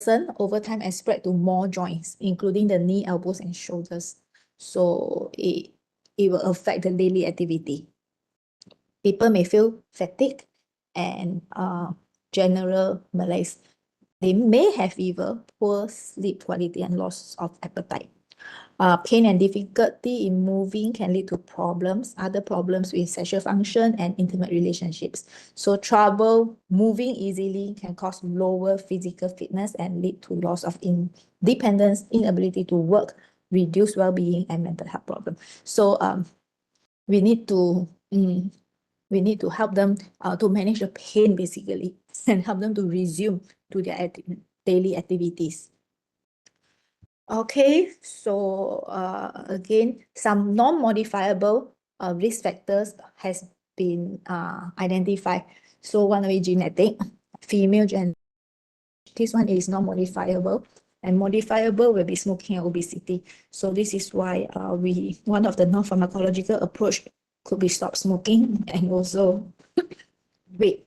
over time and spread to more joints, including the knee, elbows, and shoulders. So it will affect the daily activity. People may feel fatigue and general malaise. They may have fever, poor sleep quality, and loss of appetite. Pain and difficulty in moving can lead to other problems with sexual function and intimate relationships. So trouble moving easily can cause lower physical fitness and lead to loss of independence, inability to work, reduced well-being, and mental health problems. So we need to help them to manage the pain basically and help them to resume to their daily activities. Okay, so again, some non-modifiable risk factors has been identified. So one of it genetic, female gen. This one is non-modifiable, and modifiable will be smoking and obesity. So this is why one of the non-pharmacological approach could be stop smoking and also weight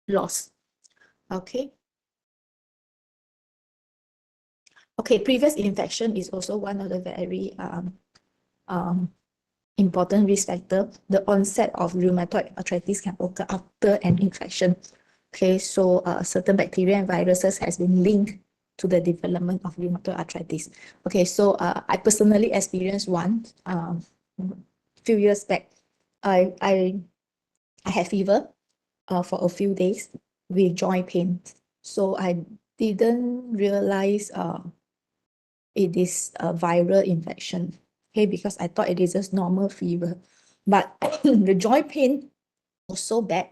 loss. Okay. Okay, previous infection is also one of the very important risk factor. The onset of rheumatoid arthritis can occur after an infection. Okay, so certain bacteria and viruses has been linked to the development of rheumatoid arthritis. Okay, so I personally experienced one few years back. I had fever for a few days with joint pain. So I didn't realize it is a viral infection. Okay, because I thought it is just normal fever. But the joint pain was so bad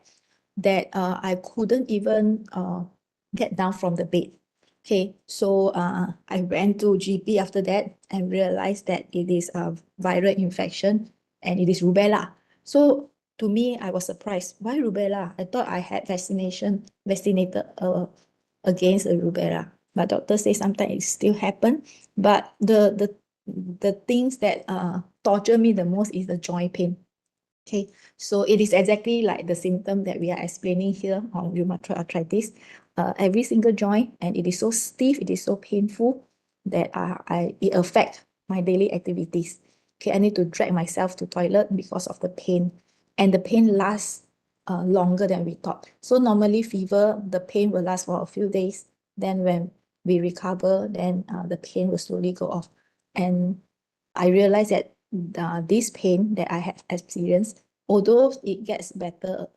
that I couldn't even get down from the bed. Okay, so I went to GP after that and realized that it is a viral infection and it is rubella. So to me, I was surprised. Why rubella? I thought I had vaccinated against the rubella. But doctor say sometimes it still happen. But the things that torture me the most is the joint pain. Okay, so it is exactly like the symptom that we are explaining here on rheumatoid arthritis. Every single joint, and it is so stiff, it is so painful that it affects my daily activities. Okay, I need to drag myself to toilet because of the pain, and the pain lasts longer than we thought. So normally fever, the pain will last for a few days. Then when we recover, then the pain will slowly go off. And I realized that this pain that I have experienced, although it gets better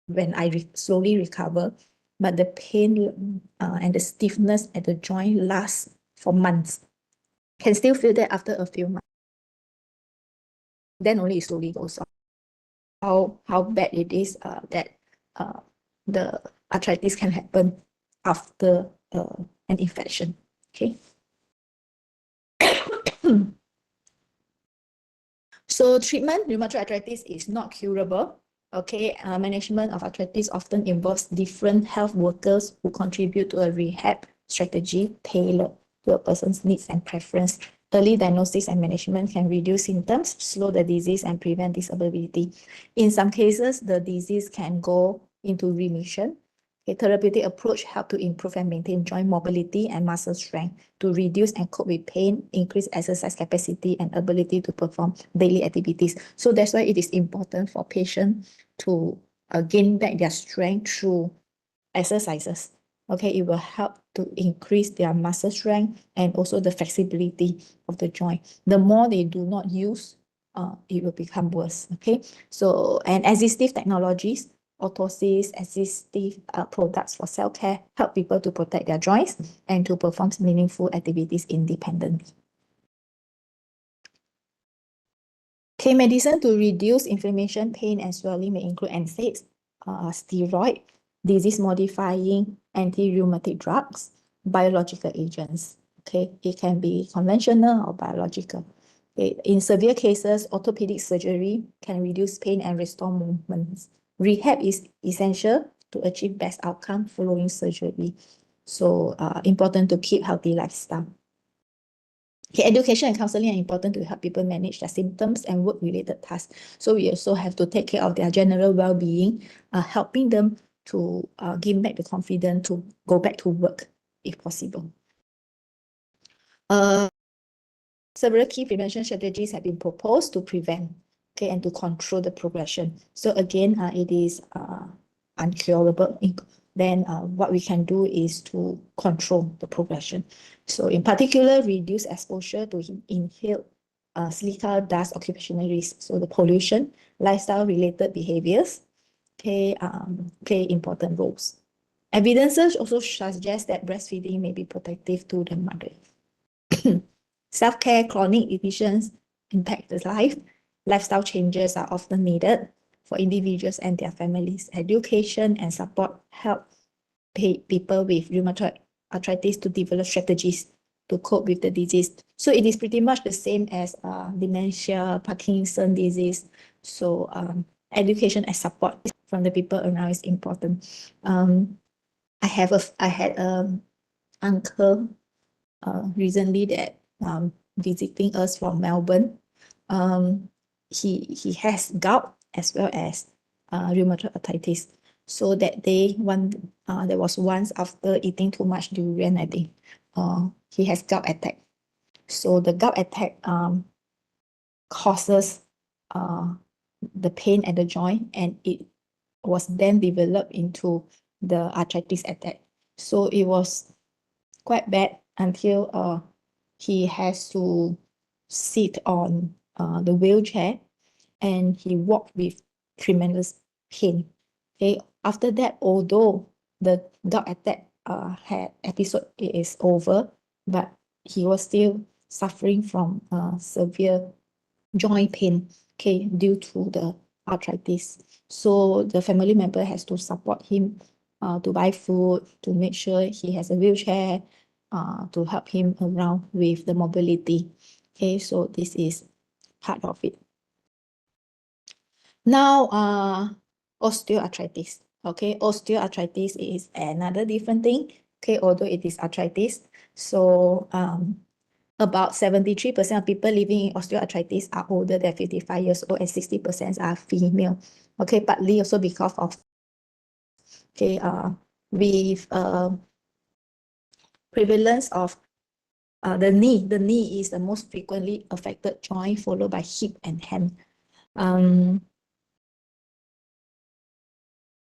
when I slowly recover, but the pain and the stiffness at the joint lasts for months. Can still feel that after a few months. Then only it slowly goes off. How bad it is that the arthritis can happen after an infection. Okay. So treatment, rheumatoid arthritis is not curable. Okay, management of arthritis often involves different health workers who contribute to a rehab strategy tailored to a person's needs and preference. Early diagnosis and management can reduce symptoms, slow the disease, and prevent disability. In some cases, the disease can go into remission. A therapeutic approach helps to improve and maintain joint mobility and muscle strength, to reduce and cope with pain, increase exercise capacity and ability to perform daily activities. So that's why it is important for patients to gain back their strength through exercises. Okay, it will help to increase their muscle strength and also the flexibility of the joint. The more they do not use, it will become worse. Okay, so and assistive technologies, orthosis, assistive products for self-care help people to protect their joints and to perform meaningful activities independently. Okay, medicine to reduce inflammation, pain, and swelling may include NSAIDs, steroid, disease-modifying anti-rheumatic drugs, biological agents. Okay, it can be conventional or biological. Okay. In severe cases, orthopedic surgery can reduce pain and restore movements. Rehab is essential to achieve best outcome following surgery. So important to keep healthy lifestyle. Okay, education and counseling are important to help people manage their symptoms and work-related tasks. So we also have to take care of their general well-being, helping them to gain back the confidence to go back to work if possible. Several key prevention strategies have been proposed to prevent, okay, and to control the progression. So again, it is uncurable. Then what we can do is to control the progression. So in particular, reduce exposure to inhaled silica dust occupational risk. So the pollution, lifestyle-related behaviors, play important roles. Evidences also suggest that breastfeeding may be protective to the mother. Self-care, chronic conditions impact the life. Lifestyle changes are often needed for individuals and their families. Education and support help people with rheumatoid arthritis to develop strategies to cope with the disease. So it is pretty much the same as dementia, Parkinson's disease. So education and support from the people around is important. I had uncle recently that visiting us from Melbourne. He has gout as well as rheumatoid arthritis. So that day, there was once after eating too much durian, I think, he has gout attack. So the gout attack causes the pain at the joint, and it was then developed into the arthritis attack. So it was quite bad until he has to sit on the wheelchair, and he walked with tremendous pain. Okay, after that, although the gout attack episode is over, but he was still suffering from severe joint pain, okay, due to the arthritis. So the family member has to support him to buy food, to make sure he has a wheelchair, to help him around with the mobility. Okay, so this is part of it. Now, osteoarthritis. Okay, osteoarthritis is another different thing. Okay, although it is arthritis. So about 73% of people living in osteoarthritis are older than 55 years old, and 60% are female. Okay, partly also because of with prevalence of the knee. The knee is the most frequently affected joint, followed by hip and hand.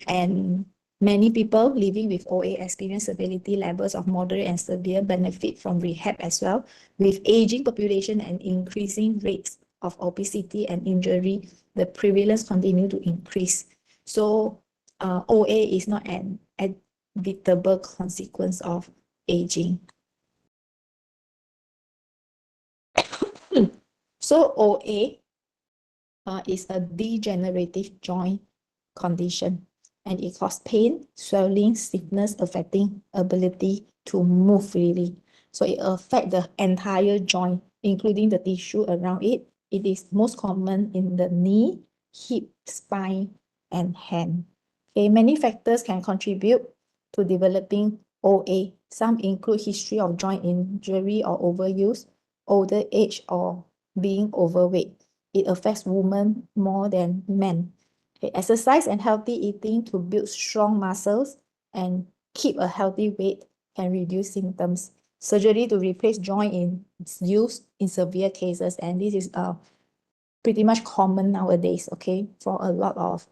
And many people living with OA experience severity levels of moderate and severe benefit from rehab as well. With aging population and increasing rates of obesity and injury, the prevalence continue to increase. So OA is not an inevitable consequence of aging. So OA is a degenerative joint condition, and it causes pain, swelling, stiffness, affecting ability to move freely. So it affects the entire joint, including the tissue around it. It is most common in the knee, hip, spine, and hand. Okay, many factors can contribute to developing OA. Some include history of joint injury or overuse, older age, or being overweight. It affects women more than men. Okay, exercise and healthy eating to build strong muscles and keep a healthy weight can reduce symptoms. Surgery to replace joint is used in severe cases, and this is pretty much common nowadays, okay, for a lot of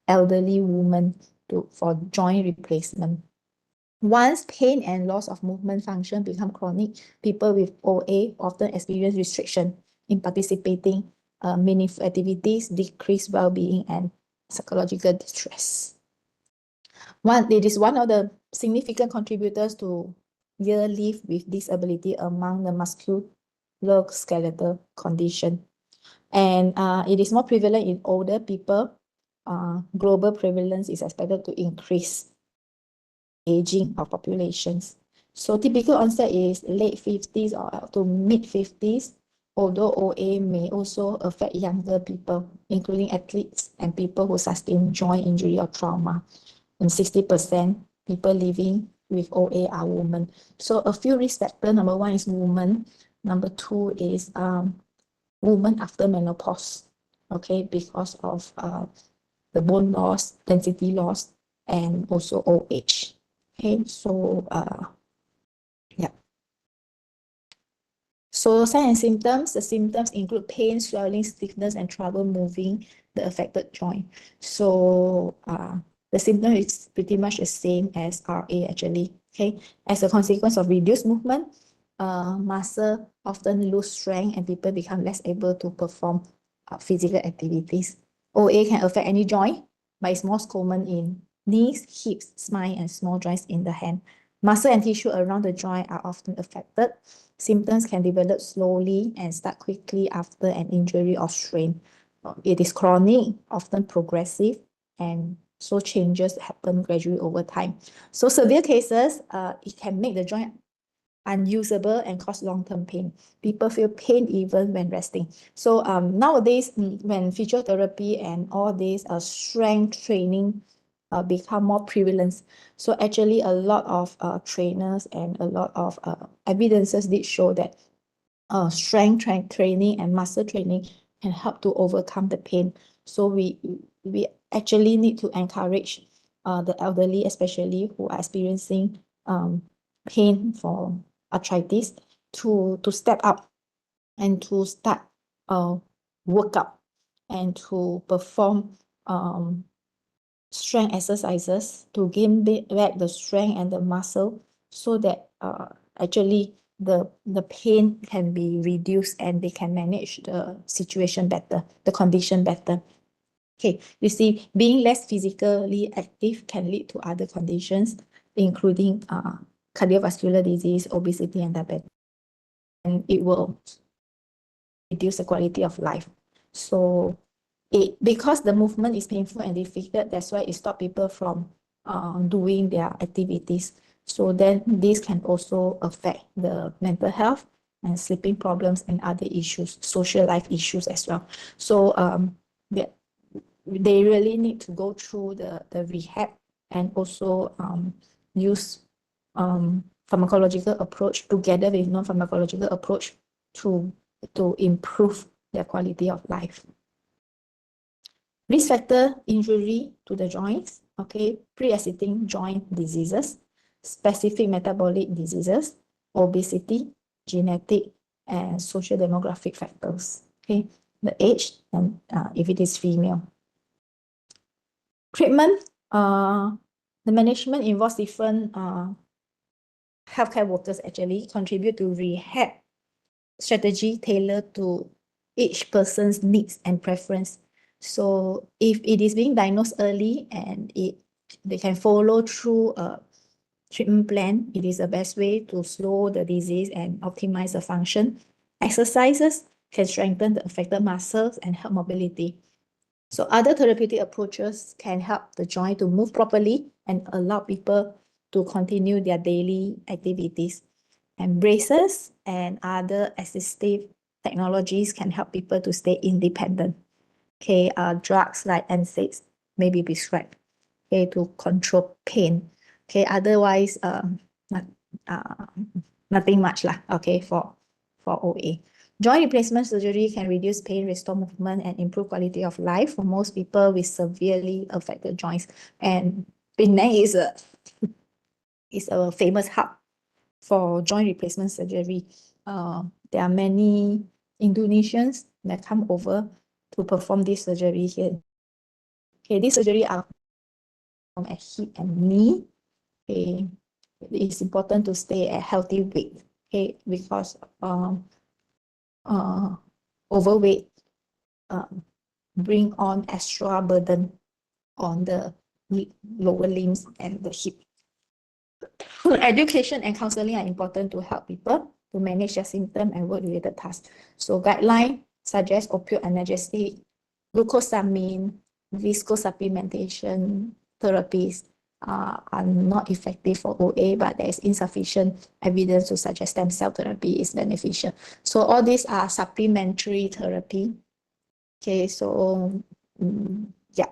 elderly women for joint replacement. Once pain and loss of movement function become chronic, people with OA often experience restriction in participating meaningful activities, decreased well-being, and psychological distress. It is one of the significant contributors to year live with disability among the musculoskeletal condition. And it is more prevalent in older people. Global prevalence is expected to increase aging of populations. So typical onset is late 50s or to mid 50s, although OA may also affect younger people, including athletes and people who sustain joint injury or trauma. And 60% people living with OA are women. So a few risk factors. Number one is women. Number two is women after menopause, okay, because of the bone loss, density loss, and also old age. Okay, so yeah. So signs and symptoms, the symptoms include pain, swelling, stiffness, and trouble moving the affected joint. So the symptom is pretty much the same as RA actually. Okay, as a consequence of reduced movement, muscle often lose strength and people become less able to perform physical activities. OA can affect any joint, but it's most common in knees, hips, spine, and small joints in the hand. Muscle and tissue around the joint are often affected. Symptoms can develop slowly and start quickly after an injury or strain. It is chronic, often progressive, and so changes happen gradually over time. So severe cases, it can make the joint unusable and cause long-term pain. People feel pain even when resting. So nowadays, when physiotherapy and all this strength training become more prevalent, so actually a lot of trainers and a lot of evidences did show that strength training and muscle training can help to overcome the pain. So we actually need to encourage the elderly, especially who are experiencing pain for arthritis, to step up and to start workout and to perform strength exercises to gain back the strength and the muscle so that actually the pain can be reduced and they can manage the situation better, the condition better. Okay, you see, being less physically active can lead to other conditions, including cardiovascular disease, obesity, and diabetes. And it will reduce the quality of life. So because the movement is painful and difficult, that's why it stops people from doing their activities. So then this can also affect the mental health and sleeping problems and other issues, social life issues as well. So they really need to go through the rehab and also use pharmacological approach together with non-pharmacological approach to improve their quality of life. Risk factor injury to the joints, okay, pre-existing joint diseases, specific metabolic diseases, obesity, genetic, and social demographic factors, okay, the age, and if it is female. Treatment, the management involves different healthcare workers actually contribute to rehab strategy tailored to each person's needs and preference. So if it is being diagnosed early and they can follow through a treatment plan, it is the best way to slow the disease and optimize the function. Exercises can strengthen the affected muscles and help mobility. So other therapeutic approaches can help the joint to move properly and allow people to continue their daily activities. And braces and other assistive technologies can help people to stay independent. Okay, drugs like NSAIDs may be prescribed, okay, to control pain. Okay, otherwise, nothing much lah. Okay, for OA. Joint replacement surgery can reduce pain, restore movement, and improve quality of life for most people with severely affected joints. And Penang is a famous hub for joint replacement surgery. There are many Indonesians that come over to perform this surgery here. Okay, this surgery are from a hip and knee. Okay, it's important to stay at healthy weight. Okay, because overweight bring on extra burden on the lower limbs and the hip. So education and counseling are important to help people to manage their symptoms and work-related tasks. So guidelines suggest opioid analgesic, glucosamine, viscosupplementation therapies are not effective for OA, but there is insufficient evidence to suggest stem cell therapy is beneficial. So all these are supplementary therapy. Okay, so yeah.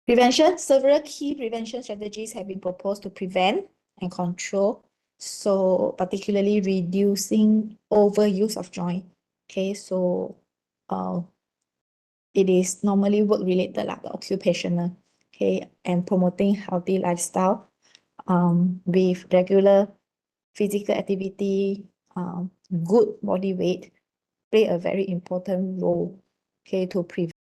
Prevention, several key prevention strategies have been proposed to prevent and control. So particularly reducing overuse of joint. Okay, so it is normally work-related, like occupational, okay, and promoting healthy lifestyle with regular physical activity, good body weight play a very important role, okay, to prevent